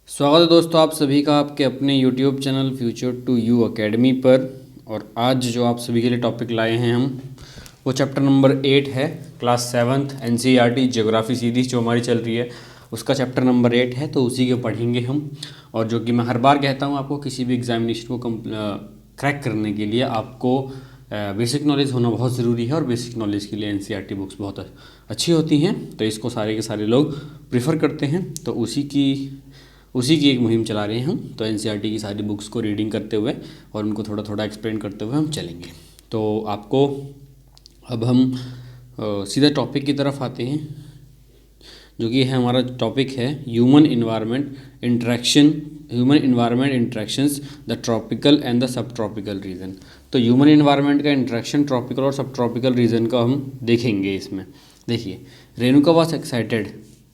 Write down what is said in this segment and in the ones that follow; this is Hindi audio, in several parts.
स्वागत है दोस्तों आप सभी का आपके अपने YouTube channel future to you academy पर। और आज जो आप सभी के लिए टॉपिक लाए हैं हम वो चैप्टर नंबर 8 है, class 7th NCERT geography series जो हमारी चल रही है उसका चैप्टर नंबर 8 है, तो उसी के पढ़ेंगे हम। और जो कि मैं हर बार कहता हूँ आपको, किसी भी एग्जामिनेशन को क्रैक करने के लिए आपको बेसिक नॉलेज होना बहुत ज़रूरी है और बेसिक नॉलेज के लिए एनसीईआरटी बुक्स बहुत अच्छी होती हैं, तो इसको सारे के सारे लोग प्रीफर करते हैं। तो उसी की एक मुहिम चला रहे हैं हम। तो एनसीईआरटी की सारी बुक्स को रीडिंग करते हुए और उनको थोड़ा थोड़ा एक्सप्लेन करते हुए हम चलेंगे। तो आपको अब हम सीधा टॉपिक की तरफ आते हैं, जो कि है हमारा टॉपिक है human environment interactions the tropical and the subtropical region. तो ह्यूमन इन्वायरमेंट का इंट्रैक्शन ट्रॉपिकल और सब ट्रॉपिकल रीजन का हम देखेंगे इसमें। देखिए, Renuka was excited,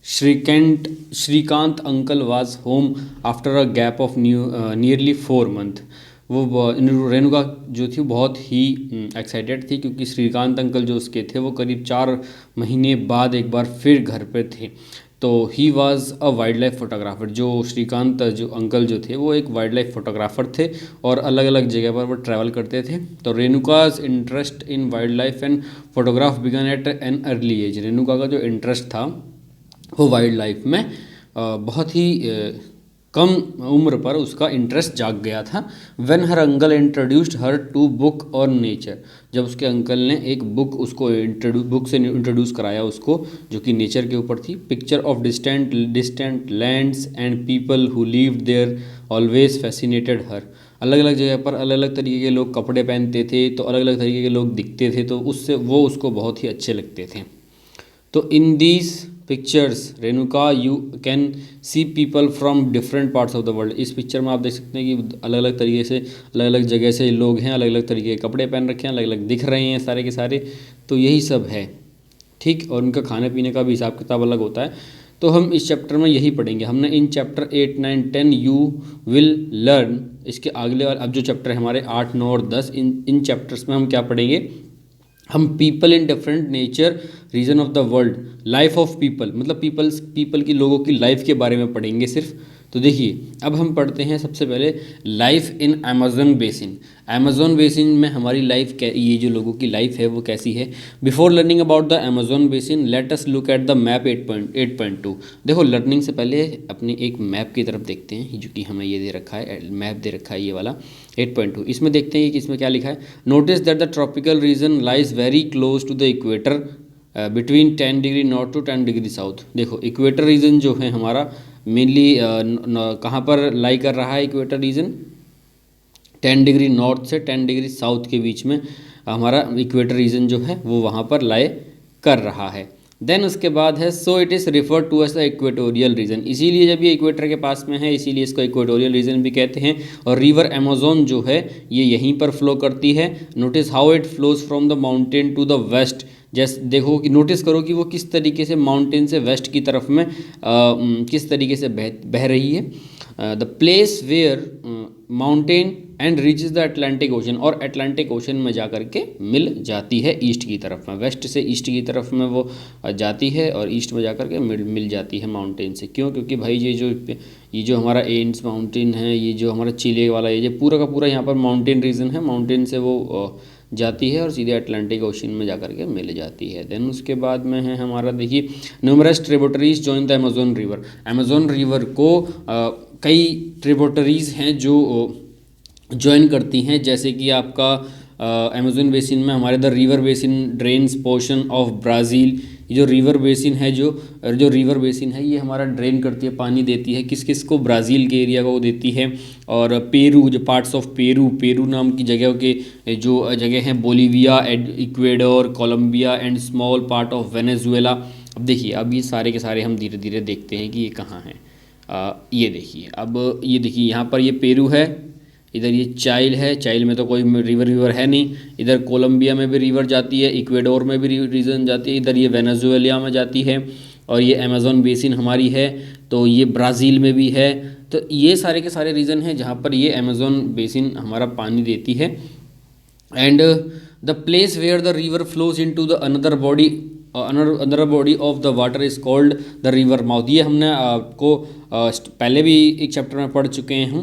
Shrikant uncle was home after a gap of nearly 4 month। वो रेणुका जो थी बहुत ही एक्साइटेड थी, क्योंकि श्रीकांत अंकल जो उसके थे वो करीब 4 महीने बाद एक बार फिर घर पे थे। तो he was a wild life photographer. जो श्रीकांत जो अंकल जो थे वो एक वाइल्ड लाइफ फोटोग्राफर थे और अलग अलग जगह पर वो ट्रैवल करते थे। तो Renuka's interest in wildlife and photograph began at an early age. Renuka का जो इंटरेस्ट था वो वाइल्ड लाइफ में बहुत ही कम उम्र पर उसका इंटरेस्ट जाग गया था। When her uncle introduced her to book और नेचर। जब उसके अंकल ने एक बुक उसको बुक से इंट्रोड्यूस कराया उसको, जो कि नेचर के ऊपर थी। Picture of distant lands and people who lived there always fascinated her. अलग अलग जगह पर अलग अलग तरीके के लोग कपड़े पहनते थे, तो अलग अलग तरीके के लोग दिखते थे, तो उससे वो उसको बहुत ही अच्छे लगते थे। तो in these pictures Renuka you can see people from different parts of the world. इस पिक्चर में आप देख सकते हैं कि अलग अलग तरीके से अलग अलग जगह से लोग हैं, अलग अलग तरीके के कपड़े पहन रखे हैं, अलग अलग दिख रहे हैं सारे के सारे। तो यही सब है, ठीक। और उनका खाने पीने का भी हिसाब किताब अलग होता है। तो हम इस चैप्टर में यही पढ़ेंगे। हमने in chapter 8, 9, 10 you will learn. इसके अगले वाले अब जो चैप्टर है हमारे 8, 9 और 10, इन चैप्टर्स में हम क्या पढ़ेंगे? हम people in different nature region of the world, life of people, मतलब पीपल की, लोगों की लाइफ के बारे में पढ़ेंगे सिर्फ। तो देखिए, अब हम पढ़ते हैं सबसे पहले life in Amazon basin. Amazon basin में हमारी लाइफ, ये जो लोगों की लाइफ है वो कैसी है। Before learning about the Amazon basin let us look at the map 8.2। देखो, लर्निंग से पहले अपनी एक मैप की तरफ देखते हैं, जो कि हमें ये दे रखा है, मैप दे रखा है ये वाला 8.2। इसमें देखते हैं कि इसमें क्या लिखा है। Notice that the tropical region lies very close to the equator between 10 degree north to 10 degree south. देखो, इक्वेटर रीजन जो है हमारा मेनली कहाँ पर लाई कर रहा है? इक्वेटर रीजन 10 डिग्री नॉर्थ से 10 डिग्री साउथ के बीच में हमारा इक्वेटर रीजन जो है वो वहाँ पर लाई कर रहा है। देन उसके बाद है so it is refer to as the equatorial region. इसीलिए जब ये इक्वेटर के पास में है इसीलिए इसको इक्वेटोरियल रीजन भी कहते हैं। और रिवर अमेजोन जो है ये यहीं पर फ्लो करती है। Notice how it flows from the mountain to the west. जैसे देखो कि नोटिस करो कि वो किस तरीके से माउंटेन से वेस्ट की तरफ में किस तरीके से बह रही है। The place where mountain and reaches the Atlantic ocean. और अटलांटिक ओशन में जा कर के मिल जाती है ईस्ट की तरफ में, वेस्ट से ईस्ट की तरफ में वो जाती है और ईस्ट में जा कर के मिल जाती है माउंटेन से। क्यों? क्योंकि भाई ये जो हमारा एंड्स माउंटेन है, ये जो हमारा चिले वाला, ये पूरा का पूरा यहाँ पर माउंटेन रीजन है, माउंटेन से वो जाती है और सीधे अटलांटिक ओशन में जा कर के मिल जाती है। देन उसके बाद में है हमारा, देखिए, numerous tributaries join the Amazon river. Amazon river को कई ट्रिब्यूटरीज हैं जो ज्वाइन करती हैं, जैसे कि आपका अमेजोन बेसिन में हमारे the river basin drains portion of Brazil. ये जो रिवर बेसिन है जो रिवर बेसिन है ये हमारा ड्रेन करती है, पानी देती है किस किस को? ब्राज़ील के एरिया को देती है। और पेरू, जो पार्ट्स ऑफ पेरू नाम की जगह के जो जगह हैं, Bolivia, Ecuador, Colombia and small part of Venezuela. अब देखिए, अब ये सारे के सारे हम धीरे धीरे देखते हैं कि ये कहाँ हैं। ये देखिए, अब ये देखिए यहाँ पर ये पेरू है, इधर ये चाइल है, चाइल में तो कोई रिवर है नहीं। इधर कोलंबिया में भी रिवर जाती है, इक्वेडोर में भी रीजन जाती है, इधर ये वेनेजुएला में जाती है। और ये अमेजोन बेसिन हमारी है, तो ये ब्राज़ील में भी है। तो ये सारे के सारे रीजन हैं जहाँ पर ये अमेजोन बेसिन हमारा पानी देती है। And the place where the river flows into the another body another body of the water is called the river mouth. ये हमने आपको पहले भी एक चैप्टर में पढ़ चुके हैं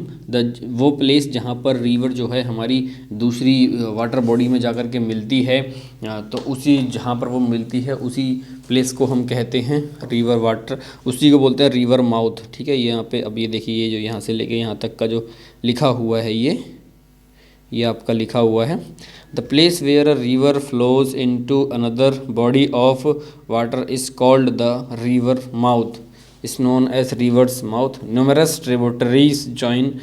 वो प्लेस जहाँ पर रिवर जो है हमारी दूसरी वाटर बॉडी में जाकर के मिलती है, तो उसी जहाँ पर वो मिलती है उसी प्लेस को हम कहते हैं रिवर वाटर, उसी को बोलते हैं रिवर माउथ। ठीक है, यहाँ पे अब ये देखिए, ये जो यहाँ से लेके यहाँ तक का जो लिखा हुआ है ये आपका लिखा हुआ है, the place where a river flows into another body of water is called the river mouth, is known as river's mouth. Numerous tributaries join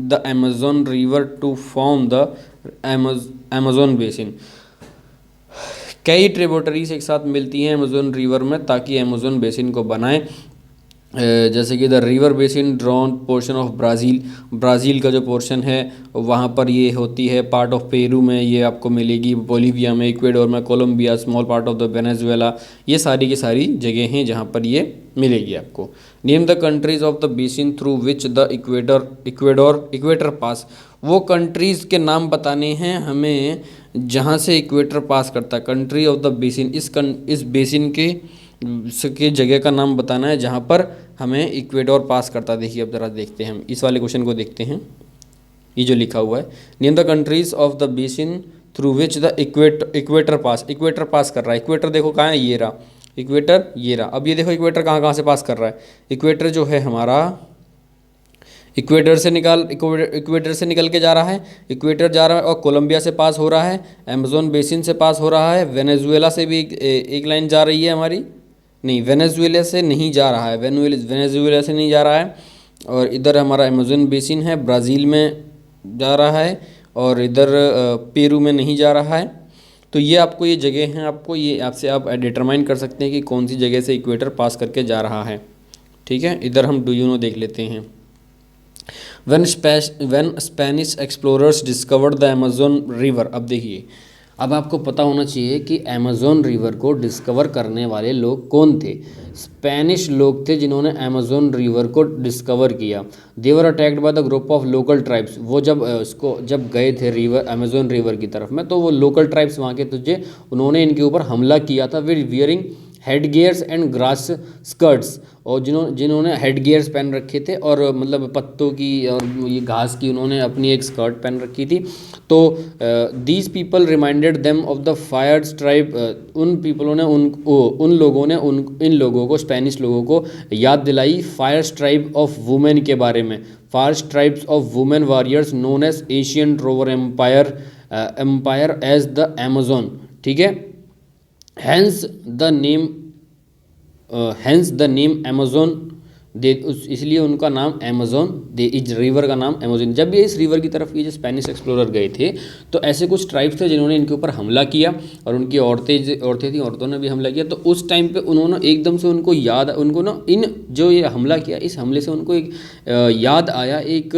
the Amazon River to form the Amazon Basin. कई ट्रिब्यूटरीज एक साथ मिलती हैं अमेज़न रिवर में ताकि अमेज़न बेसिन को बनाएं, जैसे कि the river basin drawn portion of Brazil का जो पोर्शन है वहाँ पर ये होती है, पार्ट ऑफ पेरू में ये आपको मिलेगी, बोलीविया में, इक्वेडोर में, Colombia, small part of the Venezuela, ये सारी की सारी जगह हैं जहाँ पर ये मिलेगी आपको। Name the countries of the basin through which the equator pass, वो कंट्रीज़ के नाम बताने हैं हमें जहाँ से इक्वेटर पास करता है। कंट्री ऑफ द बेसिन, इस बेसिन के जगह का नाम बताना है जहाँ पर हमें इक्वेडोर पास करता है। देखिए अब ज़रा देखते हैं, हम इस वाले क्वेश्चन को देखते हैं, ये जो लिखा हुआ है, name the countries of the basin through which the equator pass कर रहा है। इक्वेटर देखो कहाँ है, ये रहा इक्वेटर, ये रहा। अब ये देखो इक्वेटर कहाँ से पास कर रहा है, इक्वेटर जो है हमारा इक्वेटर से निकल के जा रहा है, इक्वेटर जा रहा है और कोलंबिया से पास हो रहा है, अमेज़न बेसिन से पास हो रहा है, वेनेजुएला से भी एक लाइन जा रही है हमारी, नहीं वेनेजुएला से नहीं जा रहा है, वेनेजुएला से नहीं जा रहा है, और इधर हमारा अमेज़न बेसिन है, ब्राज़ील में जा रहा है, और इधर पेरू में नहीं जा रहा है। तो ये आपको ये जगह हैं, आपको ये आपसे आप डिटरमाइन कर सकते हैं कि कौन सी जगह से इक्वेटर पास करके जा रहा है। ठीक है, इधर हम डू यू नो देख लेते हैं। When Spanish explorers discovered the Amazon River, अब देखिए, अब आपको पता होना चाहिए कि अमेज़न रिवर को डिस्कवर करने वाले लोग कौन थे। स्पेनिश लोग थे जिन्होंने अमेज़न रिवर को डिस्कवर किया। They were attacked by the group of local tribes, वो जब गए थे रिवर अमेज़न रिवर की तरफ में, तो वो लोकल ट्राइब्स वहाँ के उन्होंने इनके ऊपर हमला किया था with wearing head gears and grass skirts, और जिन्होंने हेड गियर्स पहन रखे थे और मतलब पत्तों की और ये घास की उन्होंने अपनी एक स्कर्ट पहन रखी थी। तो these people reminded them of the Fyers tribe, उन पीपलों ने इन लोगों को, स्पेनिश लोगों को याद दिलाई फायर्स ट्राइब ऑफ वुमेन के बारे में, fierce tribes of women warriors known as ancient Roman empire as the Amazon. ठीक है, hence the name Amazon, इसलिए उनका नाम अमेज़न, इस रिवर का नाम अमेज़न। जब ये इस रिवर की तरफ ये जो स्पेनिश एक्सप्लोरर गए थे तो ऐसे कुछ ट्राइब्स थे जिन्होंने इनके ऊपर हमला किया, और उनकी औरतें थी, औरतों ने भी हमला किया। तो उस टाइम पे उन्होंने एकदम से उनको ना इन जो ये हमला किया, इस हमले से उनको एक याद आया, एक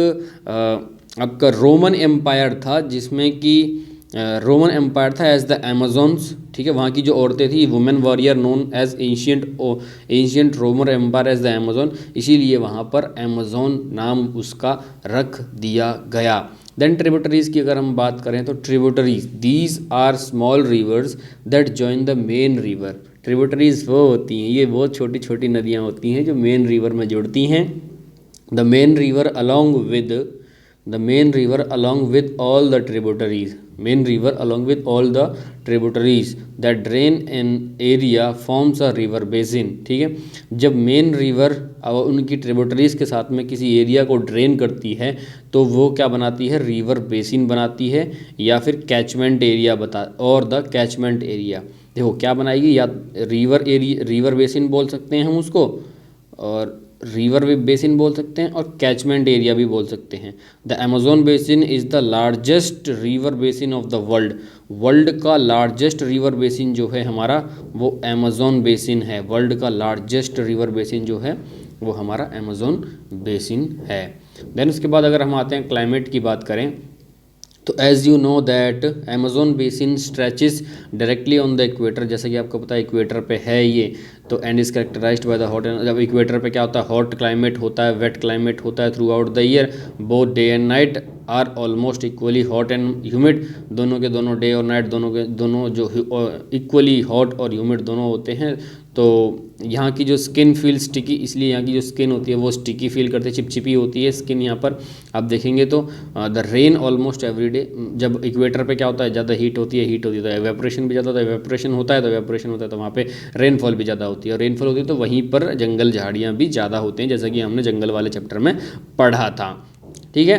आपका रोमन एम्पायर था, जिसमें कि रोमन एम्पायर था एज द अमेज़न्स। ठीक है, वहाँ की जो औरतें थी women warrior known as ancient Roman empire as the Amazon, इसीलिए वहाँ पर अमेज़न नाम उसका रख दिया गया। देन ट्रिब्यूटरीज की अगर हम बात करें तो tributaries, these are small rivers that join the main river. Tributaries वो होती हैं, ये बहुत छोटी छोटी नदियाँ होती हैं जो मेन रिवर में जुड़ती हैं। The main river along with all the tributaries that drain an area forms a river basin। ठीक है, जब मेन रिवर उनकी ट्रिब्यूटरीज के साथ में किसी एरिया को ड्रेन करती है तो वो क्या बनाती है, रिवर बेसिन बनाती है, या फिर कैचमेंट एरिया और द कैचमेंट एरिया। देखो क्या बनाएगी, या रिवर बेसिन बोल सकते हैं हम उसको, और रिवर बेसिन बोल सकते हैं, और कैचमेंट एरिया भी बोल सकते हैं। The Amazon basin is the largest river basin of the world का लार्जेस्ट रिवर बेसिन जो है हमारा वो अमेज़न बेसिन है। वर्ल्ड का लार्जेस्ट रिवर बेसिन जो है वो हमारा अमेज़न बेसिन है। देन उसके बाद अगर हम आते हैं क्लाइमेट की बात करें तो as you know that Amazon basin stretches directly on the equator, जैसा कि आपको पता है इक्वेटर पे है ये, तो and is characterised by the hot, जब इक्वेटर पे क्या होता है, हॉट क्लाइमेट होता है, वेट क्लाइमेट होता है throughout the year, both day and night are almost equally hot and humid, दोनों के दोनों डे और नाइट दोनों के दोनों जो इक्वली हॉट और ह्यूमिड दोनों होते हैं। तो यहाँ की जो स्किन फील स्टिकी, इसलिए यहाँ की जो स्किन होती है वो स्टिकी फील करते हैं, चिपचिपी होती है स्किन यहाँ पर। आप देखेंगे तो the rain almost every day, जब इक्वेटर पे क्या होता है, ज़्यादा हीट होती है तो एवेपोरेशन भी ज़्यादा होता है, एवेपोरेशन होता है तो वहाँ पे रेनफॉल भी ज़्यादा होती है, और रेनफॉल होती है तो वहीं पर जंगल झाड़ियाँ भी ज़्यादा होते हैं, जैसा कि हमने जंगल वाले चैप्टर में पढ़ा था। ठीक है,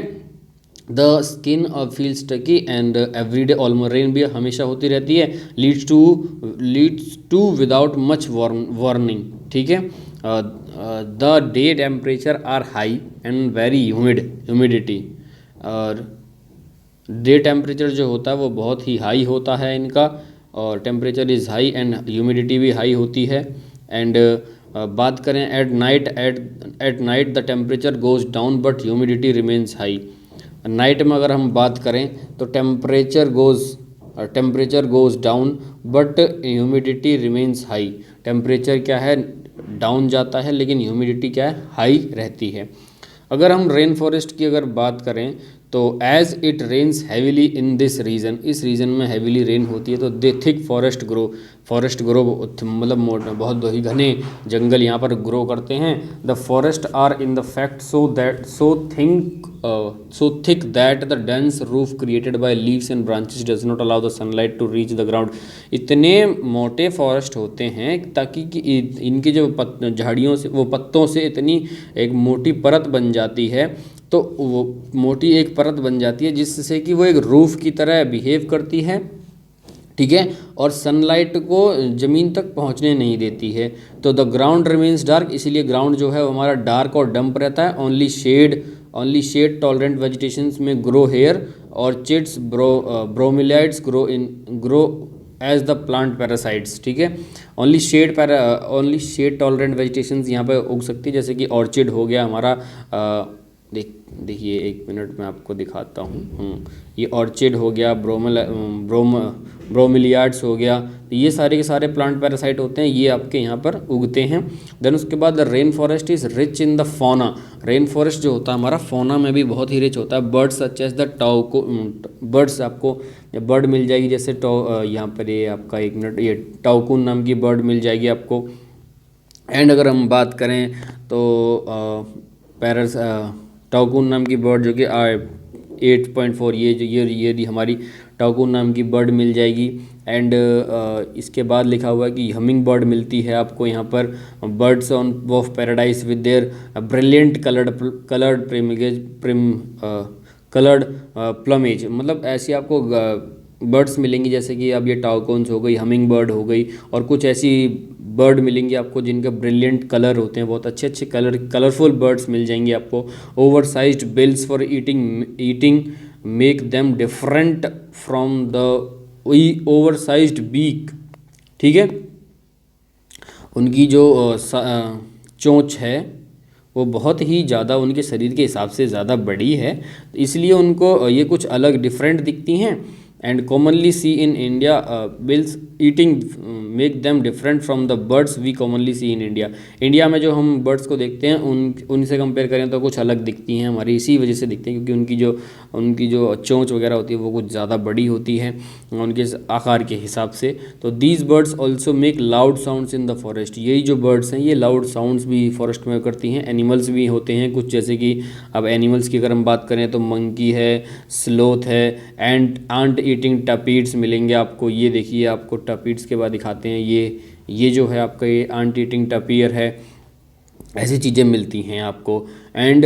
the skin feel sticky and everyday almost, rain भी हमेशा होती रहती है, leads to without much warning. ठीक है, the day temperature are high and very humidity, और डे टेम्परेचर जो होता है वो बहुत ही हाई होता है इनका, और temperature is high and humidity भी हाई होती है। एंड बात करें at night the temperature goes down but humidity remains high. Night में अगर हम बात करें तो temperature goes down but humidity remains high, temperature क्या है, डाउन जाता है, लेकिन ह्यूमिडिटी क्या है, हाई रहती है। अगर हम रेन फॉरेस्ट की अगर बात करें तो as it rains heavily in this region, इस रीजन में हैविली रेन होती है तो दे थिक फॉरेस्ट ग्रो मतलब बहुत ही घने जंगल यहाँ पर ग्रो करते हैं। The forest are in the fact so thick that the dense roof created by leaves and branches does not allow the sunlight to reach the ground. इतने मोटे फॉरेस्ट होते हैं ताकि इनके जो झाड़ियों से, वो पत्तों से इतनी एक मोटी परत बन जाती है, तो वो मोटी एक परत बन जाती है जिससे कि वो एक रूफ की तरह बिहेव करती है। ठीक है, और सनलाइट को ज़मीन तक पहुंचने नहीं देती है। तो द ग्राउंड रिमेन्स डार्क, इसीलिए ग्राउंड जो है वो हमारा डार्क और डंप रहता है। ओनली शेड टॉलरेंट वेजिटेशंस में grow here, orchids, bromeliads grow as the plant parasites. ठीक है, ओनली शेड टॉलरेंट वेजिटेशंस यहाँ पर उग सकती है, जैसे कि ऑर्चिड हो गया हमारा, देखिए एक मिनट में आपको दिखाता हूँ। ये ऑर्चिड हो गया, ब्रोमिलियाड्स हो गया, तो ये सारे के सारे प्लांट पैरासाइट होते हैं, ये आपके यहाँ पर उगते हैं। देन उसके बाद rain forest is rich in the fauna, rain forest जो होता है हमारा फौना में भी बहुत ही रिच होता है। Birds such as the birds, आपको बर्ड मिल जाएगी, जैसे यहाँ पर ये आपका एक मिनट, ये टाउकून नाम की बर्ड मिल जाएगी आपको। एंड अगर हम बात करें तो टाउकून नाम की बर्ड जो कि 8.4, ये हमारी टाउकून नाम की बर्ड मिल जाएगी। एंड इसके बाद लिखा हुआ है कि हमिंग बर्ड मिलती है आपको यहाँ पर। Birds of paradise with their brilliant coloured plumage, मतलब ऐसी आपको बर्ड्स मिलेंगी, जैसे कि अब ये टाउकून्स हो गई, हमिंग बर्ड हो गई, और कुछ ऐसी बर्ड मिलेंगी आपको जिनके ब्रिलियंट कलर होते हैं, बहुत अच्छे कलरफुल बर्ड्स मिल जाएंगे आपको। Oversized bills for eating make them different from the oversized beak. ठीक है, उनकी जो चोंच है वो बहुत ही ज़्यादा उनके शरीर के हिसाब से ज़्यादा बड़ी है, इसलिए उनको ये कुछ अलग डिफरेंट दिखती हैं। And commonly see in India bills eating make them different from the birds we commonly see in India. India में जो हम बर्ड्स को देखते हैं उनसे कंपेयर करें तो कुछ अलग दिखती हैं हमारी, इसी वजह से दिखती हैं क्योंकि उनकी जो चोंच वगैरह होती है वो कुछ ज़्यादा बड़ी होती है उनके आकार के हिसाब से। तो these birds also make loud sounds in the forest, यही जो बर्ड्स हैं ये लाउड साउंड्स भी फॉरेस्ट में करती हैं। एनिमल्स भी होते हैं कुछ, जैसे कि अब एनिमल्स की अगर हम बात करें तो मंकी है, स्लोथ है, आंट ईटिंग टपीड्स मिलेंगे आपको। ये देखिए आपको टपीड्स के बाद दिखाते हैं, ये जो है आपका ये आंट ईटिंग टपीयर है, ऐसी चीज़ें मिलती हैं आपको। And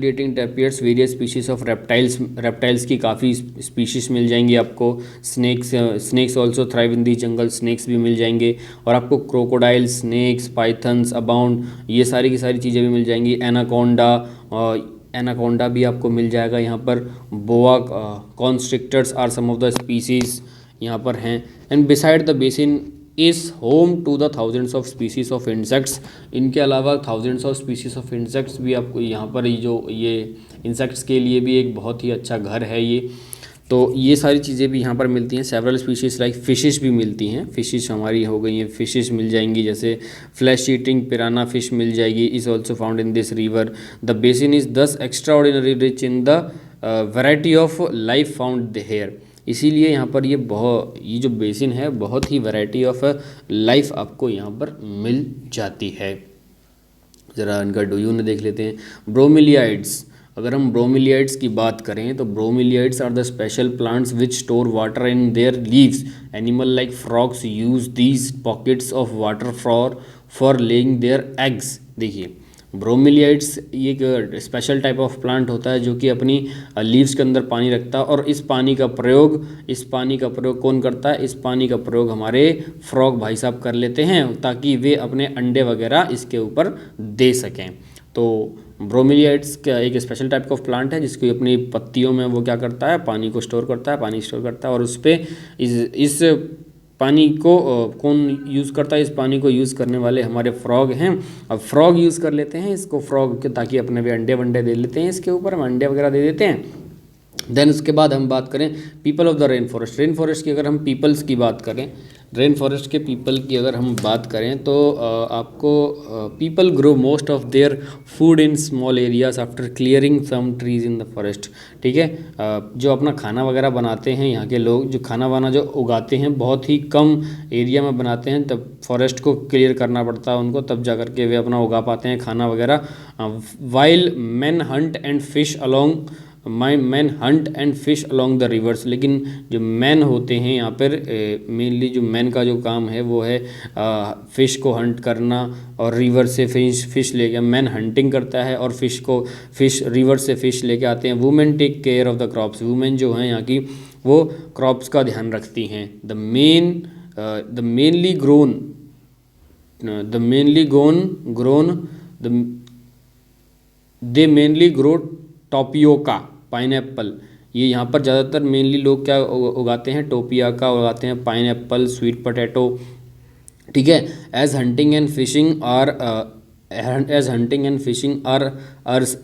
eating tapirs various species of reptiles की काफ़ी स्पीशीज मिल जाएंगी आपको। Snakes also thrive in the jungle, snakes भी मिल जाएंगे, और आपको क्रोकोडाइल, स्नेक्स, पाइथन्स अबाउंड, ये सारी की सारी चीज़ें भी मिल जाएंगी। एनाकोंडा भी आपको मिल जाएगा यहाँ पर। Boa constrictors are some of the species यहाँ पर हैं। And beside the basin is home to the thousands of species of insects, इनके अलावा thousands of species of insects भी आपको यहाँ पर ये इंसेक्ट्स के लिए भी एक बहुत ही अच्छा घर है ये। तो ये सारी चीज़ें भी यहाँ पर मिलती हैं। सेवरल स्पीशीज लाइक फिशेस भी मिलती हैं। फिशेस हमारी हो गई हैं, फिशेस मिल जाएंगी, जैसे फ्लैश ईटिंग पिराना फिश मिल जाएगी, is also found in this river. The basin is thus extraordinary rich in the variety of life found here. इसीलिए यहाँ पर ये जो बेसिन है बहुत ही वैरायटी ऑफ लाइफ आपको यहाँ पर मिल जाती है। ज़रा इनका डोयून देख लेते हैं। ब्रोमिलियाइड्स, अगर हम ब्रोमिलियाइड्स की बात करें तो bromeliads are the special plants which store water in their leaves. Animal like frogs use these pockets of water for laying their eggs. देखिए ब्रोमिलियाइड्स ये एक स्पेशल टाइप ऑफ प्लांट होता है जो कि अपनी लीव्स के अंदर पानी रखता है, और इस पानी का प्रयोग कौन करता है? इस पानी का प्रयोग हमारे फ्रॉग भाई साहब कर लेते हैं ताकि वे अपने अंडे वगैरह इसके ऊपर दे सकें। तो ब्रोमिलियाइड्स का एक स्पेशल टाइप ऑफ प्लांट है जिसकी अपनी पत्तियों में वो क्या करता है? पानी को स्टोर करता है, पानी स्टोर करता है, और उस पर इस पानी को कौन यूज़ करता है? इस पानी को यूज़ करने वाले हमारे फ्रॉग हैं। अब फ्रॉग यूज़ कर लेते हैं इसको, फ्रॉग के, ताकि अपने भी अंडे वंडे दे लेते हैं, इसके ऊपर हम अंडे वगैरह दे देते हैं। देन उसके बाद हम बात करें people of the rain forest. Rain forest की अगर हम पीपल्स की बात करें, रेन फॉरेस्ट के पीपल की अगर हम बात करें तो आपको people grow most of their food in small areas after clearing some trees in the forest. ठीक है, जो अपना खाना वगैरह बनाते हैं यहाँ के लोग, जो खाना वाना जो उगाते हैं बहुत ही कम एरिया में बनाते हैं, तब फॉरेस्ट को क्लियर करना पड़ता है उनको, तब जा कर के वे अपना उगा पाते हैं खाना वगैरह। While man Hunt and fish along man Hunt and fish along the reverse. लेकिन जो मैन होते हैं यहाँ पर मेनली जो मैन का जो काम है वो है फ़िश को हंट करना, और रिवर से फ़िश लेके मैन हंटिंग करता है, और फ़िश रिवर से फ़िश लेके आते हैं। Women take care of the crops. Women जो हैं यहाँ की वो क्रॉप्स का ध्यान रखती हैं। The mainly grow tapioca pineapple. ये यहाँ पर ज़्यादातर मेनली लोग क्या उगाते हैं? टोपियोका उगाते हैं, पाइनएप्पल, स्वीट पोटैटो। ठीक है, as hunting and fishing are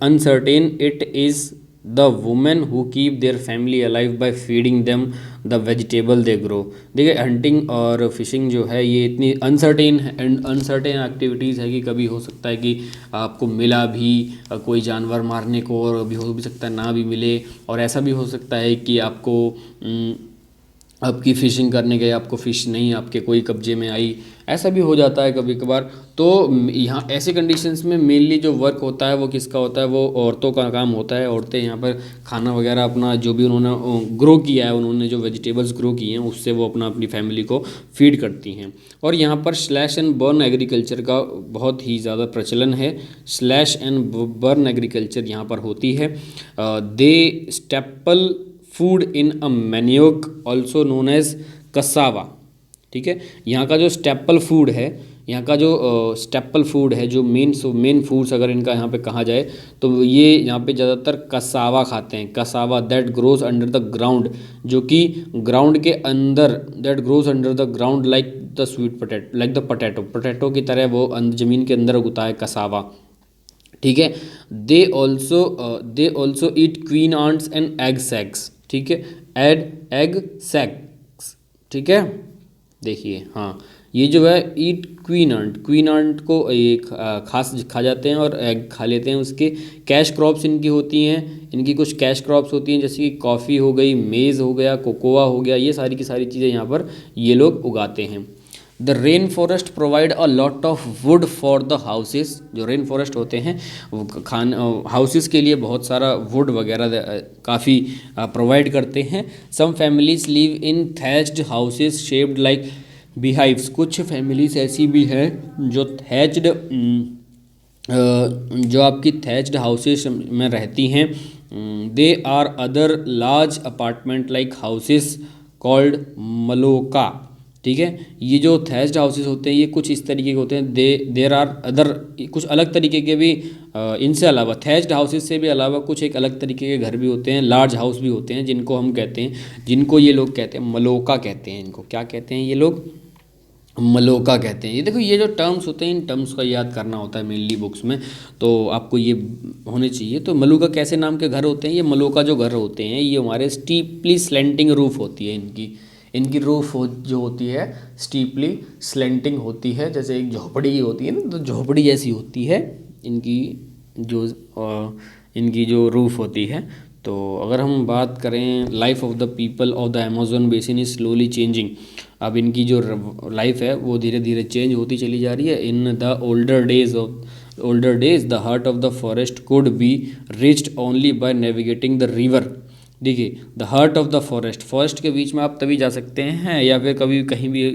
uncertain, it is the women who keep their family alive by feeding them the vegetable they grow. देखिए हंटिंग और फिशिंग जो है ये इतनी अनसर्टेन एक्टिविटीज़ है कि कभी हो सकता है कि आपको मिला भी कोई जानवर मारने को, और अभी हो भी सकता है ना भी मिले, और ऐसा भी हो सकता है कि आपकी फ़िशिंग करने गए, आपको फ़िश नहीं आपके कोई कब्जे में आई, ऐसा भी हो जाता है कभी कभार। तो यहाँ ऐसे कंडीशंस में मेनली जो वर्क होता है वो किसका होता है? वो औरतों का काम होता है। औरतें यहाँ पर खाना वगैरह अपना जो भी उन्होंने ग्रो किया है, उन्होंने जो वेजिटेबल्स ग्रो किए हैं उससे वो अपनी फैमिली को फीड करती हैं। और यहाँ पर स्लैश एंड बर्न एग्रीकल्चर का बहुत ही ज़्यादा प्रचलन है। स्लैश एंड बर्न एग्रीकल्चर यहाँ पर होती है। They staple food in a manioc also known as cassava. ठीक है, यहाँ का जो स्टेपल फूड है, जो मेन फूड्स अगर इनका यहाँ पे कहा जाए तो ये यहाँ पे ज़्यादातर कसावा खाते हैं। Cassava that grows under the ground, जो कि ग्राउंड के अंदर, that grows under the ground like the sweet potato, like the potato की तरह वो ज़मीन के अंदर उगता है कसावा। ठीक है, they also eat queen ants and egg sacs. ठीक है, एग सैक्स। ठीक है, देखिए हाँ, ये जो है ईट क्वीन आंट को ये खा जाते हैं और एग खा लेते हैं उसके। कैश क्रॉप्स इनकी होती हैं, इनकी कुछ कैश क्रॉप्स होती हैं जैसे कि कॉफ़ी हो गई, मेज़ हो गया, कोकोआ हो गया, ये सारी की सारी चीज़ें यहाँ पर ये लोग उगाते हैं। The rain forest provide a lot of would for the houses. जो रेन फॉरेस्ट होते हैं वो हाउसेस के लिए बहुत सारा वुड वगैरह काफ़ी प्रोवाइड करते हैं। Some families live in thatched houses shaped like beehives. कुछ फैमिलीज ऐसी भी हैं जो जो आपकी थैच्ड हाउसेस में रहती हैं। They are other large apartment like houses called maloca. ठीक है, ये जो थैच्ड हाउसेस होते हैं ये कुछ इस तरीके के होते हैं। देर आर अदर, कुछ अलग तरीके के भी इनसे अलावा, थैच्ड हाउसेस से भी अलावा कुछ एक अलग तरीके के घर भी होते हैं, लार्ज हाउस भी होते हैं, जिनको हम कहते हैं, जिनको ये लोग कहते हैं मलोका कहते हैं। इनको क्या कहते हैं ये लोग? मलोका कहते हैं। ये देखो, ये जो टर्म्स होते हैं, इन टर्म्स का याद करना होता है मेनली बुक्स में, तो आपको ये होने चाहिए। तो मलुका कैसे नाम के घर होते हैं? ये मलोका जो घर होते हैं ये हमारे स्टीपली स्लेंटिंग रूफ होती है इनकी। इनकी रूफ जो होती है स्टीपली स्लेंटिंग होती है, जैसे एक झोपड़ी की होती है ना, तो झोपड़ी जैसी होती है इनकी जो इनकी जो रूफ होती है। तो अगर हम बात करें life of the people of the Amazon basin is slowly changing, अब इनकी जो लाइफ है वो धीरे धीरे चेंज होती चली जा रही है। In the older days the heart of the forest could be reached only by navigating the river. देखिए, the heart of the forest, forest के बीच में आप तभी जा सकते हैं या फिर कभी कहीं भी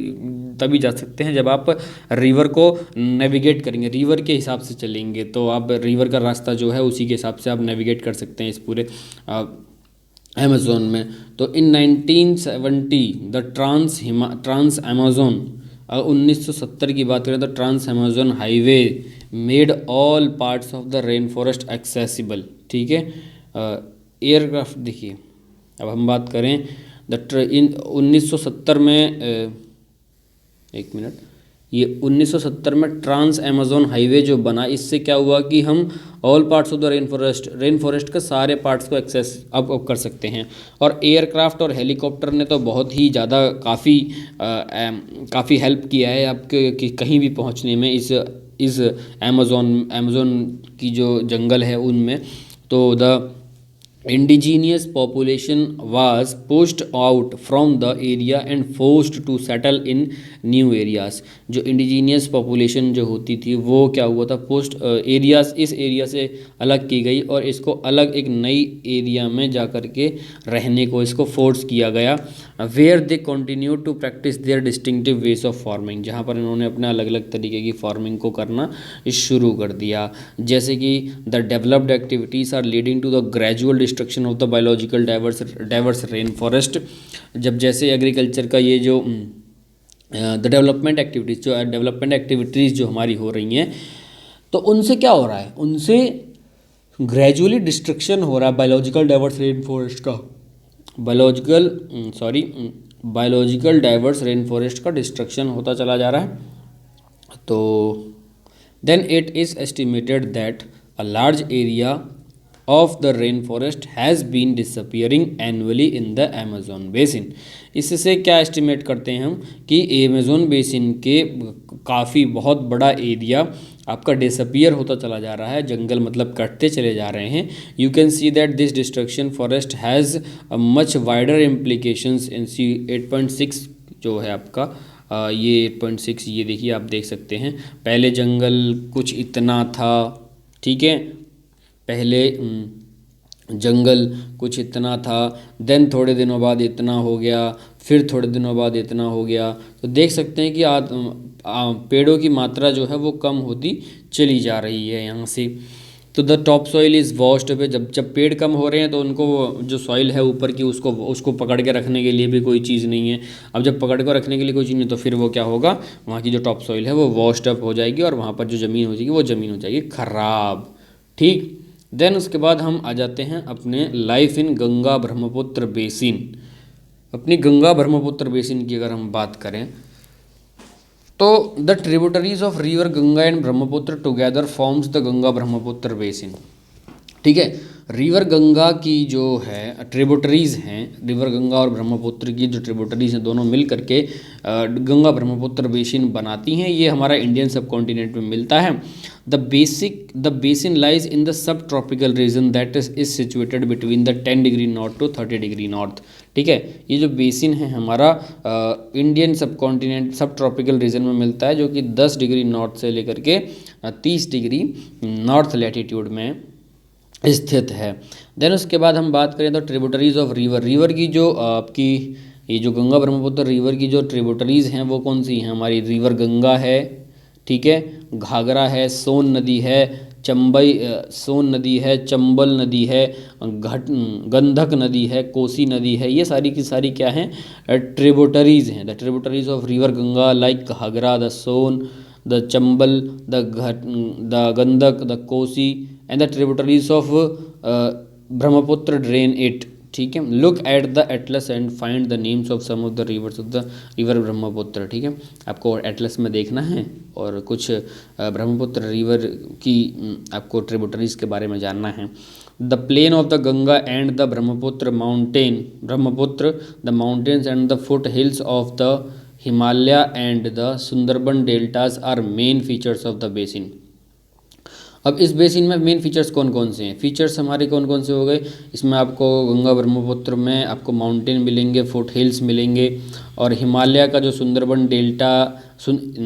तभी जा सकते हैं जब आप रिवर को नेविगेट करेंगे, रिवर के हिसाब से चलेंगे, तो आप रिवर का रास्ता जो है उसी के हिसाब से आप नेविगेट कर सकते हैं इस पूरे अमेज़ोन में। तो इन 1970 द ट्रांस अमेज़ोन, 1970 की बात करें तो trans Amazon highway made all parts of the rain forest accessible. ठीक है, एयरक्राफ्ट देखिए, अब हम बात करें इन 1970 में एक मिनट, ये 1970 में ट्रांस अमेज़ोन हाईवे जो बना, इससे क्या हुआ कि हम all parts of the rain forest के सारे पार्ट्स को एक्सेस अब कर सकते हैं। और एयरक्राफ्ट और हेलीकॉप्टर ने तो बहुत ही ज़्यादा काफ़ी हेल्प किया है आपके कि कहीं भी पहुंचने में इस अमेज़ोन की जो जंगल है उनमें। तो the indigenous population was pushed out from the area and forced to settle in new areas। जो इंडिजीनियस पॉपुलेशन जो होती थी वो क्या हुआ था, पोस्ट एरियाज, इस एरिया से अलग की गई और इसको अलग एक नई एरिया में जा कर के रहने को इसको फोर्स किया गया। Where they continue to practise their distinctive ways of farming, जहाँ पर इन्होंने अपने अलग अलग तरीके की फार्मिंग को करना शुरू कर दिया। जैसे कि the developed activities are leading to the gradual destruction of the biological diverse rain forest. जब जैसे एग्रीकल्चर का ये जो द डेवलपमेंट एक्टिविटीज़ जो हमारी हो रही हैं, तो उनसे क्या हो रहा है, उनसे ग्रेजुअली डिस्ट्रक्शन हो रहा है बायोलॉजिकल डाइवर्स रेन फॉरेस्ट का, बायोलॉजिकल डाइवर्स रेन फॉरेस्ट का डिस्ट्रक्शन होता चला जा रहा है। तो then it is estimated that a large area of the rain forest has been disappearing annually in the Amazon basin. इससे क्या एस्टिमेट करते हैं हम कि अमेज़न बेसिन के काफ़ी बहुत बड़ा एरिया आपका डिसअपियर होता चला जा रहा है, जंगल मतलब कटते चले जा रहे हैं। You can see that this destruction forest has much wider implications in see 8.6 जो है आपका ये 8.6, ये देखिए आप देख सकते हैं। पहले जंगल कुछ इतना था, ठीक है, पहले जंगल कुछ इतना था, देन थोड़े दिनों बाद इतना हो गया, फिर थोड़े दिनों बाद इतना हो गया। तो देख सकते हैं कि पेड़ों की मात्रा जो है वो कम होती चली जा रही है यहाँ से। तो the top soil is washed away, जब पेड़ कम हो रहे हैं तो उनको जो सॉइल है ऊपर की उसको पकड़ के रखने के लिए भी कोई चीज़ नहीं है। अब जब पकड़ कर रखने के लिए कोई चीज़ नहीं तो फिर वो क्या होगा, वहाँ की जो टॉप सॉइल है वो वॉश्ड अप हो जाएगी और वहाँ पर जो ज़मीन हो जाएगी वो ज़मीन हो जाएगी ख़राब। ठीक, देन उसके बाद हम आ जाते हैं अपने life in Ganga Brahmaputra basin. अपनी गंगा ब्रह्मपुत्र बेसिन की अगर हम बात करें तो the tributaries of river Ganga and Brahmaputra together forms the Ganga Brahmaputra basin. ठीक है, रिवर गंगा की जो है ट्रिब्यूटरीज हैं, रिवर गंगा और ब्रह्मपुत्र की जो ट्रिब्यूटरीज हैं दोनों मिल करके गंगा ब्रह्मपुत्र बेसिन बनाती हैं। ये हमारा इंडियन सब कॉन्टिनेंट में मिलता है। The basin lies in the subtropical region that is situated between the 10 degree north to 30 degree north. ठीक है, ये जो बेसिन है हमारा इंडियन सब कॉन्टिनेंट सब ट्रॉपिकल रीजन में मिलता है, जो कि 10 डिग्री नॉर्थ से लेकर के 30 डिग्री नॉर्थ लैटिट्यूड में स्थित है। देन उसके बाद हम बात करें तो ट्रिब्यूटरीज ऑफ रिवर की जो आपकी ये जो गंगा ब्रह्मपुत्र रिवर की जो ट्रिब्यूटरीज हैं वो कौन सी हैं, हमारी रिवर गंगा है, ठीक है, घाघरा है, सोन नदी है, सोन नदी है, चंबल नदी है, गंधक नदी है, कोसी नदी है। ये सारी की सारी क्या हैं, ट्रिब्यूटरीज हैं। The tributaries of river Ganga like Ghaghara, the Son, the Chambal, the Gandak, the Kosi and the tributaries of Brahmaputra drain it. ठीक है। Look at the atlas and find the names of some of the rivers of the river Brahmaputra, ठीक है। आपको एटलस में देखना है और कुछ ब्रह्मपुत्र रिवर की आपको ट्रिब्यूटरीज के बारे में जानना है। The plain of the Ganga and the Brahmaputra the mountains and the foothills of the Himalaya and the Sundarban deltas are main features of the basin. अब इस बेसिन में मेन फीचर्स कौन कौन से हैं? फीचर्स हमारे कौन कौन से हो गए? इसमें आपको गंगा ब्रह्मपुत्र में आपको माउंटेन मिलेंगे, फुट हिल्स मिलेंगे, और हिमालय का जो Sundarban delta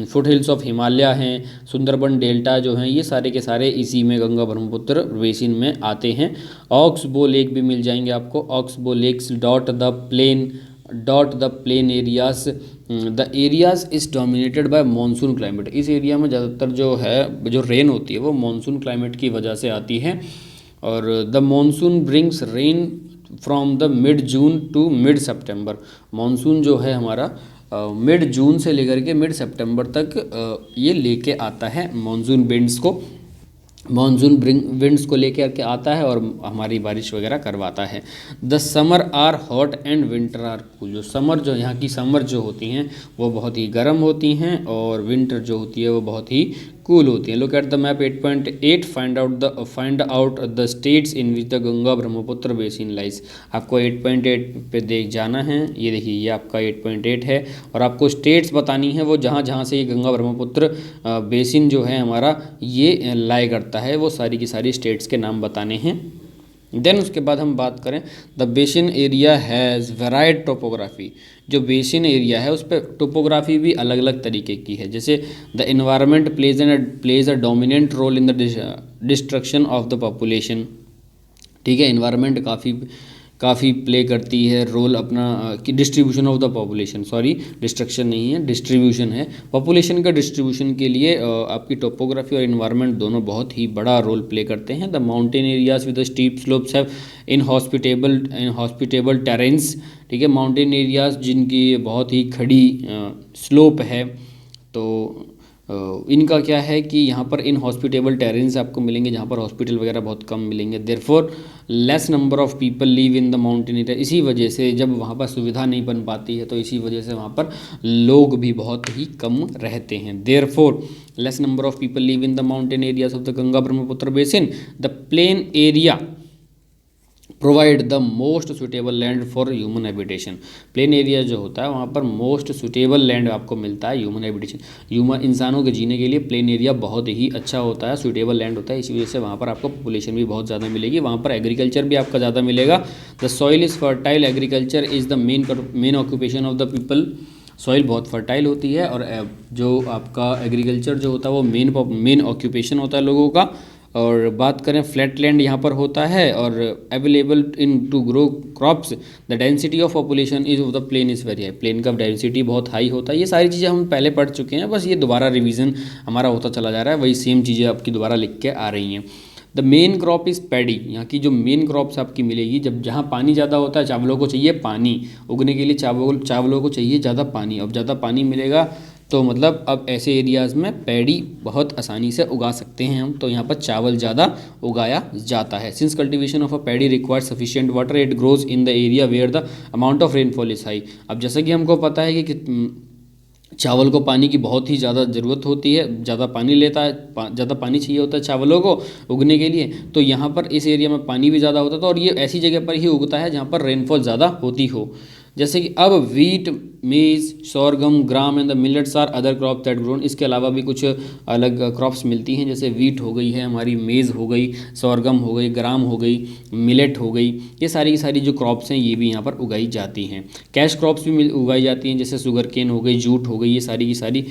foot hills of Himalaya हैं, सुंदरबन डेल्टा जो हैं, ये सारे के सारे इसी में गंगा ब्रह्मपुत्र बेसिन में आते हैं। ऑक्सबो लेक भी मिल जाएंगे आपको। Oxbow lakes dot the plain areas the areas is dominated by monsoon climate. इस एरिया में ज़्यादातर जो है जो रेन होती है वो मानसून क्लाइमेट की वजह से आती है। और the monsoon brings rain from the mid June to mid September. Monsoon जो है हमारा मिड जून से लेकर के मिड सितंबर तक ये लेके आता है मानसून विंड्स को लेकर के आता है और हमारी बारिश वगैरह करवाता है। The summer are hot and winter are cool. जो समर जो यहाँ की समर जो होती हैं वो बहुत ही गर्म होती हैं और विंटर जो होती है वो बहुत ही कूल होती हैं। Look at the map 8.8 find out the states in which the Ganga Brahmaputra basin lies. आपको 8.8 पे देख जाना है। ये देखिए ये आपका 8.8 है और आपको स्टेट्स बतानी है वो जहाँ जहाँ से ये गंगा ब्रह्मपुत्र बेसिन जो है हमारा ये लाई करता है, वो सारी की सारी स्टेट्स के नाम बताने हैं। देन उसके बाद हम बात करें the basin area has varied topography. जो बेसिन एरिया है उस पर टोपोग्राफी भी अलग अलग तरीके की है। जैसे the environment plays a dominant role in the destruction of the population, ठीक है। इन्वायरमेंट काफ़ी प्ले करती है रोल अपना कि distribution of the population, sorry destruction नहीं है, डिस्ट्रीब्यूशन है। पॉपुलेशन का डिस्ट्रीब्यूशन के लिए आपकी टोपोग्राफी और इन्वायरमेंट दोनों बहुत ही बड़ा रोल प्ले करते हैं। The mountain areas with the steep slopes have inhospitable terrains, ठीक है। माउंटेन एरियाज जिनकी बहुत ही खड़ी स्लोप है, तो इनका क्या है कि यहाँ पर इनहॉस्पिटेबल टेरेन्स आपको मिलेंगे जहाँ पर हॉस्पिटल वगैरह बहुत कम मिलेंगे। Therefore less number of people live in the mountain area. इसी वजह से जब वहाँ पर सुविधा नहीं बन पाती है तो इसी वजह से वहाँ पर लोग भी बहुत ही कम रहते हैं। Therefore less number of people live in the mountain areas of the Ganga Brahmaputra basin. The plain area provide the most suitable land for human habitation. Plain area जो होता है वहाँ पर मोस्ट सुटेबल लैंड आपको मिलता है ह्यूमन हैबिटेशन। इंसानों के जीने के लिए प्लेन एरिया बहुत ही अच्छा होता है, सुटेबल लैंड होता है। इसी वजह से वहाँ पर आपको पॉपुलेशन भी बहुत ज़्यादा मिलेगी, वहाँ पर एग्रीकल्चर भी आपका ज़्यादा मिलेगा। The soil is fertile, agriculture is the main occupation of the people. Soil बहुत फर्टाइल होती है और जो आपका एग्रीकल्चर जो होता है वो मेन ऑक्यूपेशन होता है लोगों का। और बात करें फ्लैट लैंड यहाँ पर होता है और available in to grow crops. The density of population is of the plain is very high. Plain का डेंसिटी बहुत हाई होता है। ये सारी चीज़ें हम पहले पढ़ चुके हैं, बस ये दोबारा रिवीजन हमारा होता चला जा रहा है। वही सेम चीज़ें आपकी दोबारा लिख के आ रही हैं। The main crop is paddy. यहाँ की जो मेन क्रॉप्स आपकी मिलेगी, जब जहाँ पानी ज़्यादा होता है, चावलों को चाहिए पानी उगने के लिए, चावलों को चाहिए ज़्यादा पानी। अब ज़्यादा पानी मिलेगा तो मतलब अब ऐसे एरियाज़ में पैडी बहुत आसानी से उगा सकते हैं हम, तो यहाँ पर चावल ज़्यादा उगाया जाता है। Since cultivation of a paddy require sufficient water it grows in the area where the amount of rainfall is high. अब जैसा कि हमको पता है कि चावल को पानी की बहुत ही ज़्यादा ज़रूरत होती है, ज़्यादा पानी लेता है, ज़्यादा पानी चाहिए होता है चावलों को उगने के लिए, तो यहाँ पर इस एरिया में पानी भी ज़्यादा होता था और ये ऐसी जगह पर ही उगता है जहाँ पर रेनफॉल ज़्यादा होती हो। जैसे कि अब wheat, maize, sorghum, gram and the millets are other crop that grown. इसके अलावा भी कुछ अलग क्रॉप्स मिलती हैं, जैसे वीट हो गई है हमारी, मेज़ हो गई, सोरगम हो गई, ग्राम हो गई, मिलेट हो गई। ये सारी की सारी जो क्रॉप्स हैं ये भी यहाँ पर उगाई जाती हैं। कैश क्रॉप्स भी उगाई जाती हैं, जैसे शुगर केन हो गई, जूट हो गई, ये सारी की सारी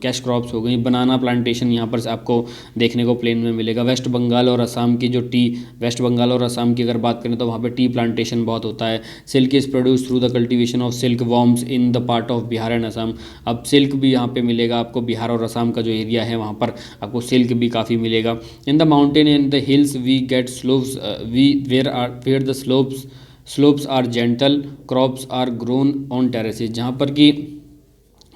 कैश क्रॉप्स हो गई। बनाना प्लांटेशन यहाँ पर आपको देखने को प्लेन में मिलेगा। वेस्ट बंगाल और असम की जो वेस्ट बंगाल और असम की अगर बात करें तो वहाँ पर टी प्लांटेशन बहुत होता है। Silk is produce through the cultivation of silk worms in the part of Bihar and Assam. अब सिल्क भी यहाँ पे मिलेगा आपको, बिहार और असम का जो एरिया है वहाँ पर आपको सिल्क भी काफ़ी मिलेगा। In the mountain and the hills we get slopes where the slopes are gentle, crops are grown on terraces. जहाँ पर कि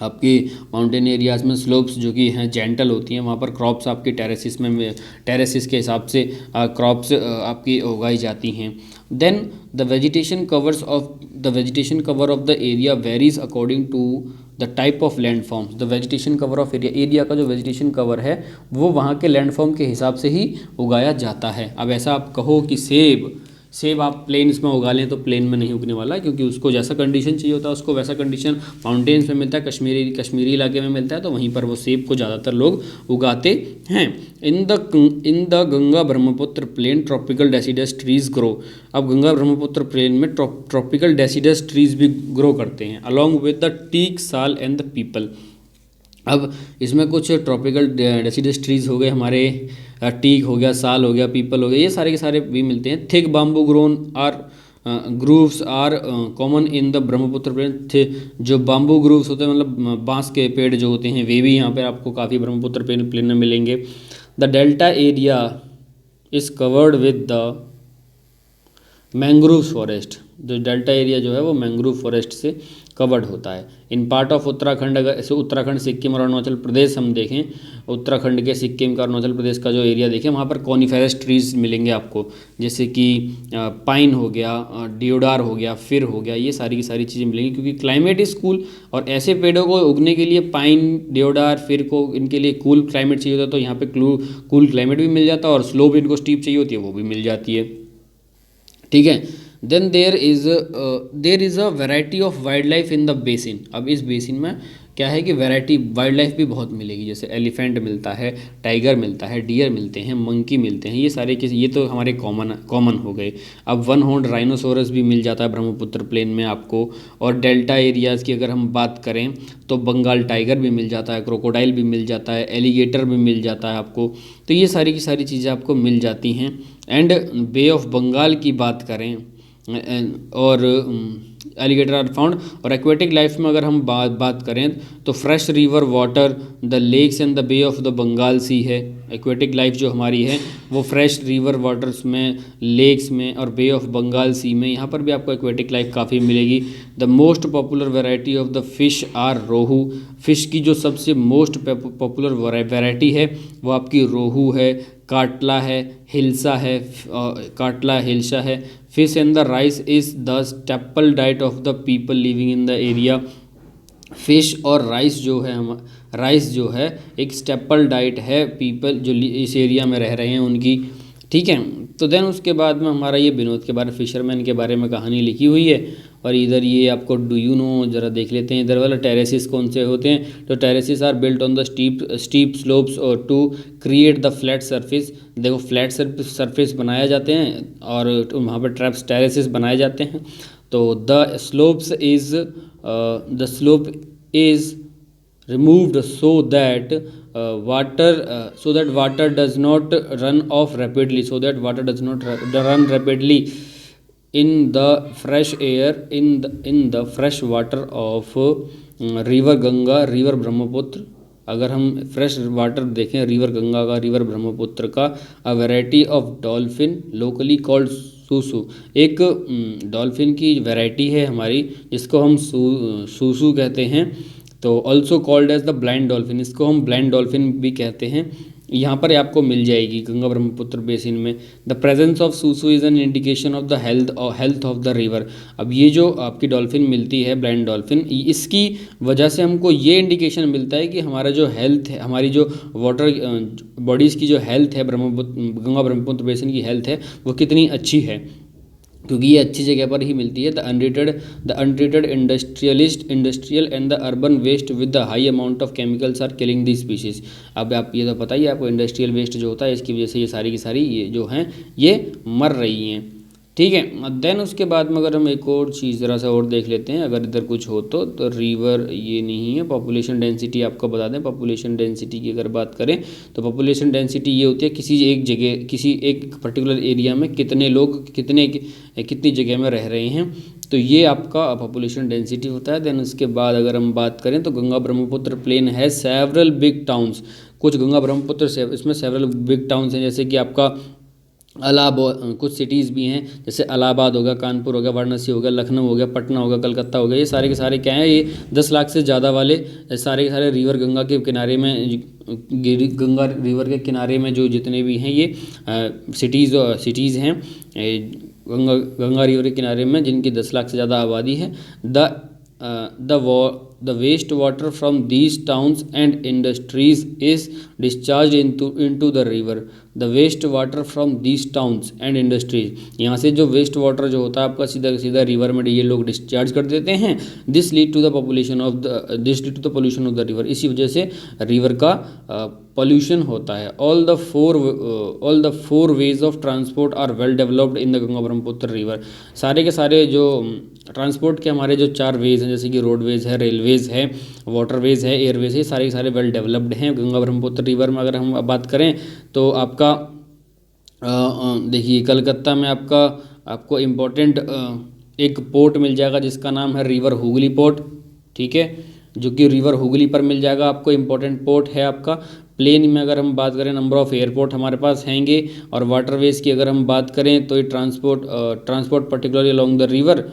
आपकी माउंटेन एरियाज़ में स्लोप्स जो कि हैं जेंटल होती हैं, वहाँ पर क्रॉप्स आपकी टेरेसिस के हिसाब से क्रॉप्स आपकी उगाई जाती हैं। Then the vegetation cover of the area varies according to the type of landforms. The vegetation cover of area का जो वेजिटेशन कवर है वो वहाँ के लैंड फॉर्म के हिसाब से ही उगाया जाता है। अब ऐसा आप कहो कि सेब आप प्लेन्स में उगा लें तो प्लेन में नहीं उगने वाला, क्योंकि उसको जैसा कंडीशन चाहिए होता है उसको वैसा कंडीशन माउंटेन्स में मिलता है, कश्मीरी इलाके में मिलता है, तो वहीं पर वो सेब को ज़्यादातर लोग उगाते हैं। In the Ganga Brahmaputra plain tropical deciduous trees grow. अब गंगा ब्रह्मपुत्र प्लेन में ट्रॉपिकल डेसिडस ट्रीज भी ग्रो करते हैं along with the teak, sal and the peepal. अब इसमें कुछ ट्रॉपिकल डेसिडस ट्रीज हो गए हमारे, टीक हो गया, साल हो गया, पीपल हो गया, ये सारे के सारे भी मिलते हैं। Thick bamboo grown are groves are common in the Brahmaputra plain. थे जो बाम्बू ग्रूव्स होते हैं मतलब बांस के पेड़ जो होते हैं वे भी यहाँ पर आपको काफ़ी ब्रह्मपुत्र प्लेन में मिलेंगे। The delta area is covered with the mangrove forest. जो डेल्टा एरिया जो है वो मैंग्रोव फॉरेस्ट से कवर्ड होता है। इन पार्ट ऑफ उत्तराखंड, अगर ऐसे उत्तराखंड, सिक्किम और अरुणाचल प्रदेश हम देखें, उत्तराखंड के, सिक्किम का, अरुणाचल प्रदेश का जो एरिया देखें वहाँ पर कॉनिफेरस ट्रीज मिलेंगे आपको, जैसे कि पाइन हो गया, डियोडार हो गया, फिर हो गया, ये सारी की सारी चीज़ें मिलेंगी क्योंकि क्लाइमेट इज कूल। और ऐसे पेड़ों को उगने के लिए पाइन, डियोडार, फिर को इनके लिए कूल क्लाइमेट चाहिए होता है, तो यहाँ पे कूल क्लाइमेट भी मिल जाता है और स्लोप इनको स्टीप चाहिए होती है वो भी मिल जाती है। ठीक है। Then there is a variety of wildlife in the basin. अब इस बेसिन में क्या है कि वैरायटी वाइल्ड लाइफ भी बहुत मिलेगी, जैसे एलिफेंट मिलता है, टाइगर मिलता है, डियर मिलते हैं, मंकी मिलते हैं, ये सारे के ये तो हमारे कॉमन हो गए। अब वन हॉर्न राइनोसोरस भी मिल जाता है ब्रह्मपुत्र प्लेन में आपको। और डेल्टा एरियाज़ की अगर हम बात करें तो बंगाल टाइगर भी मिल जाता है, क्रोकोडाइल भी मिल जाता है, एलिगेटर भी मिल जाता है आपको। तो ये सारी की सारी चीज़ें आपको मिल जाती हैं। एंड बे ऑफ बंगाल की बात करें और एलिगेटर आर फाउंड। और एक्वेटिक लाइफ में अगर हम बात करें तो fresh river water, the lakes and the bay of the Bengal sea है। एक्वेटिक लाइफ जो हमारी है वो फ्रेश रिवर वाटर्स में, लेक्स में और बे ऑफ बंगाल सी में, यहाँ पर भी आपको एक्वेटिक लाइफ काफ़ी मिलेगी। The most popular variety of the fish are rohu. Fish की जो सबसे मोस्ट पॉपुलर वैरायटी है वो आपकी रोहू है, काटला है, हिल्सा है, काटला हिल्सा है। Fish and the rice is the staple diet of the people living in the area. Fish और राइस जो है एक स्टेपल डाइट है पीपल जो इस एरिया में रह रहे हैं उनकी। ठीक है। तो देन उसके बाद में हमारा ये विनोद के बारे, फिशरमैन के बारे में कहानी लिखी हुई है। और इधर ये आपको डू यू नो ज़रा देख लेते हैं। इधर वाला टेरेसिस कौन से होते हैं, तो terraces are built on the steep slopes और to create the flat surface. देखो फ्लैट सरफेस बनाए जाते हैं और वहाँ पर टेरेसिस बनाए जाते हैं। तो the slope is removed so that water does not run rapidly in the fresh air in the fresh water of river Ganga, river Brahmaputra. अगर हम फ्रेश वाटर देखें रिवर गंगा का, रिवर ब्रह्मपुत्र का, a variety of dolphin locally called susu. एक डॉल्फिन की वैरायटी है हमारी जिसको हम सूसू कहते हैं, तो also called as the blind dolphin, इसको हम ब्लाइंड डॉल्फिन भी कहते हैं। यहाँ पर आपको मिल जाएगी गंगा ब्रह्मपुत्र बेसिन में। The presence of susu is an indication of the health of the river. अब ये जो आपकी डॉल्फिन मिलती है ब्लाइंड डॉल्फिन, इसकी वजह से हमको ये इंडिकेशन मिलता है कि हमारा जो हेल्थ है, हमारी जो वाटर बॉडीज़ की जो हेल्थ है, गंगा ब्रह्मपुत्र बेसिन की हेल्थ है वो कितनी अच्छी है, क्योंकि ये अच्छी जगह पर ही मिलती है। The untreated industrial and the urban waste with the high amount of chemicals are killing the species. अब आप ये तो पता ही है आपको, इंडस्ट्रियल वेस्ट जो होता है इसकी वजह से ये सारी की सारी ये जो हैं ये मर रही हैं। ठीक है। देन उसके बाद में अगर हम एक और चीज़ ज़रा सा और देख लेते हैं, अगर इधर कुछ हो तो रिवर ये नहीं है। पॉपुलेशन डेंसिटी आपको बता दें, पॉपुलेशन डेंसिटी की अगर बात करें तो पॉपुलेशन डेंसिटी ये होती है किसी एक जगह, किसी एक पर्टिकुलर एरिया में कितने लोग कितनी जगह में रह रहे हैं, तो ये आपका पॉपुलेशन डेंसिटी होता है। देन उसके बाद अगर हम बात करें तो गंगा ब्रह्मपुत्र प्लेन है सेवरल बिग टाउन्स। कुछ गंगा ब्रह्मपुत्र से इसमें सेवरल बिग टाउन्स हैं, जैसे कि आपका कुछ सिटीज़ भी हैं, जैसे इलाहाबाद हो गया, कानपुर हो गया, वाराणसी हो गया, लखनऊ हो गया, पटना हो गया, कलकत्ता हो गया। ये सारे के सारे क्या हैं, ये 10 लाख से ज़्यादा वाले सारे के सारे रिवर गंगा के किनारे में, गंगा रिवर के किनारे में जो जितने भी हैं ये सिटीज़ हैं गंगा रिवर के किनारे में, जिनकी 10 लाख से ज़्यादा आबादी है। The wastewater from these towns and industries is discharged into the river. The wastewater from these towns and industries, यहाँ से जो वेस्ट वाटर जो होता है आपका सीधा सीधा रिवर में ये लोग डिस्चार्ज कर देते हैं। This lead to the pollution of the river, इसी वजह से रिवर का पोल्यूशन होता है। All the four ways of transport are well developed in the Ganga Brahmaputra river. सारे के सारे जो ट्रांसपोर्ट के हमारे जो 4 वेज हैं, जैसे कि रोडवेज है, रेलवेज है, वाटरवेज है, एयरवेज है, सारे के सारे वेल डेवलप्ड हैं गंगा ब्रह्मपुत्र रिवर में। अगर हम बात करें तो आपका देखिए कलकत्ता में आपको इम्पोर्टेंट एक पोर्ट मिल जाएगा जिसका नाम है रिवर हुगली पोर्ट, ठीक है, जो कि रिवर हुगली पर मिल जाएगा आपको, इम्पोर्टेंट पोर्ट है आपका। प्लेन में अगर हम बात करें, नंबर ऑफ़ एयरपोर्ट हमारे पास हैंगे। और वाटरवेज की अगर हम बात करें तो ये transport particularly along the river.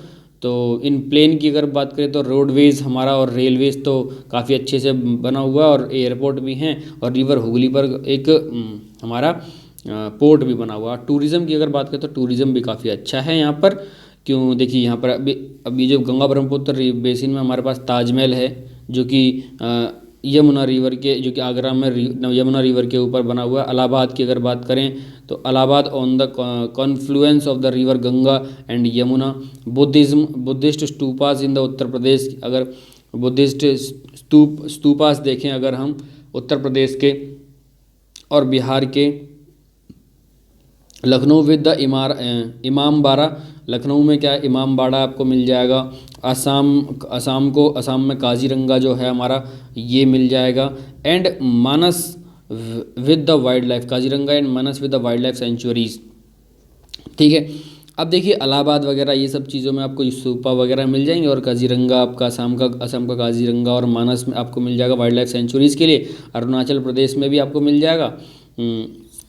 तो इन प्लेन की अगर बात करें तो रोडवेज हमारा और रेलवेज तो काफ़ी अच्छे से बना हुआ है, और एयरपोर्ट भी हैं, और रिवर हुगली पर एक हमारा पोर्ट भी बना हुआ। टूरिज़्म की अगर बात करें तो टूरिज़्म भी काफ़ी अच्छा है यहाँ पर। क्यों, देखिए यहाँ पर अभी जो गंगा ब्रह्मपुत्र बेसिन में हमारे पास ताजमहल है, जो कि यमुना रिवर के, जो कि आगरा में यमुना रिवर के ऊपर बना हुआ है। इलाहाबाद की अगर बात करें तो Allahabad on the confluence of the river Ganga and Yamuna. Buddhist stupas in the Uttar Pradesh, अगर बुद्धिस्ट स्तूपास देखें अगर हम उत्तर प्रदेश के और बिहार के, लखनऊ विद द इमामबाड़ा, लखनऊ में क्या इमामबाड़ा आपको मिल जाएगा। असम में काजीरंगा जो है हमारा ये मिल जाएगा। And Manas with the wild life, Kaziranga and Manas with the wild life sanctuaries, ठीक है। अब देखिए इलाहाबाद वगैरह ये सब चीज़ों में आपको स्तूपा वगैरह मिल जाएंगे, और काजीरंगा आपका असम का काजीरंगा और मानस में आपको मिल जाएगा वाइल्ड लाइफ सेंचुरीज़ के लिए। अरुणाचल प्रदेश में भी आपको मिल जाएगा,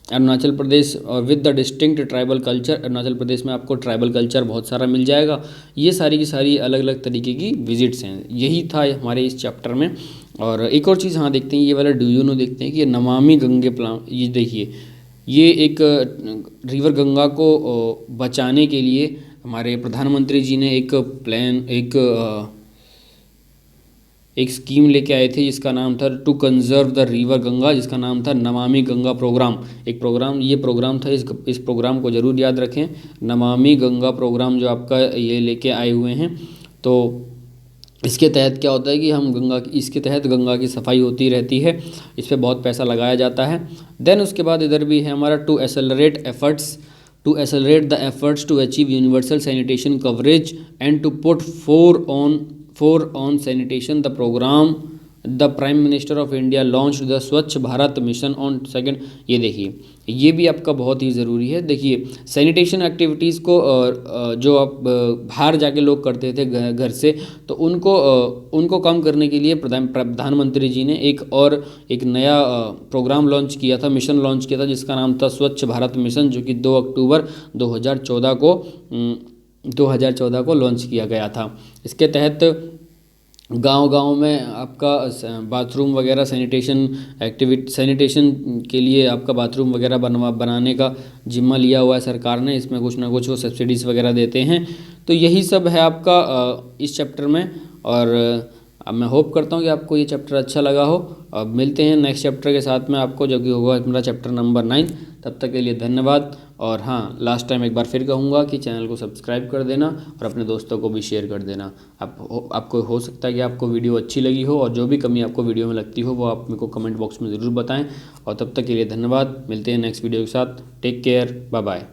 अरुणाचल प्रदेश और with the distinct tribal culture, Arunachal Pradesh में आपको ट्राइबल कल्चर बहुत सारा मिल जाएगा। ये सारी की सारी अलग अलग तरीके की विजिट्स हैं। यही था हमारे इस चैप्टर में। और एक और चीज़ हाँ देखते हैं, ये वाला डू यू नो देखते हैं कि नमामि गंगे प्लान, ये देखिए ये एक रिवर गंगा को बचाने के लिए हमारे प्रधानमंत्री जी ने एक प्लान, एक स्कीम लेके आए थे जिसका नाम था to conserve the river Ganga, जिसका नाम था नमामि गंगा प्रोग्राम। ये प्रोग्राम था, इस प्रोग्राम को ज़रूर याद रखें। नमामि गंगा प्रोग्राम जो आपका ये लेके आए हुए हैं, तो इसके तहत क्या होता है कि इसके तहत गंगा की सफाई होती रहती है, इस पर बहुत पैसा लगाया जाता है। देन उसके बाद इधर भी है हमारा to accelerate the efforts to achieve universal sanitation coverage and to put four on sanitation the programme the prime minister of India launch the Swachh Bharat mission on 2। ये देखिए ये भी आपका बहुत ही ज़रूरी है। देखिए सैनिटेशन एक्टिविटीज़ को जो आप बाहर जाके लोग करते थे घर से, तो उनको कम करने के लिए प्रधानमंत्री जी ने एक नया प्रोग्राम लॉन्च किया था, मिशन लॉन्च किया था, जिसका नाम था स्वच्छ भारत मिशन, जो कि 2 अक्टूबर 2014 को लॉन्च किया गया था। इसके तहत गांव-गांव में आपका बाथरूम वगैरह सैनिटेशन के लिए आपका बाथरूम वगैरह बनाने का जिम्मा लिया हुआ है सरकार ने। इसमें कुछ ना कुछ वो सब्सिडीज़ वगैरह देते हैं। तो यही सब है आपका इस चैप्टर में। और अब मैं होप करता हूँ कि आपको ये चैप्टर अच्छा लगा हो। अब मिलते हैं नेक्स्ट चैप्टर के साथ में आपको, जो कि होगा हमारा चैप्टर नंबर 9। तब तक के लिए धन्यवाद। और हाँ, लास्ट टाइम एक बार फिर कहूँगा कि चैनल को सब्सक्राइब कर देना और अपने दोस्तों को भी शेयर कर देना। आपको हो सकता है कि आपको वीडियो अच्छी लगी हो, और जो भी कमी आपको वीडियो में लगती हो वो आप मेरे को कमेंट बॉक्स में ज़रूर बताएं। और तब तक के लिए धन्यवाद। मिलते हैं नेक्स्ट वीडियो के साथ। Take care, bye bye.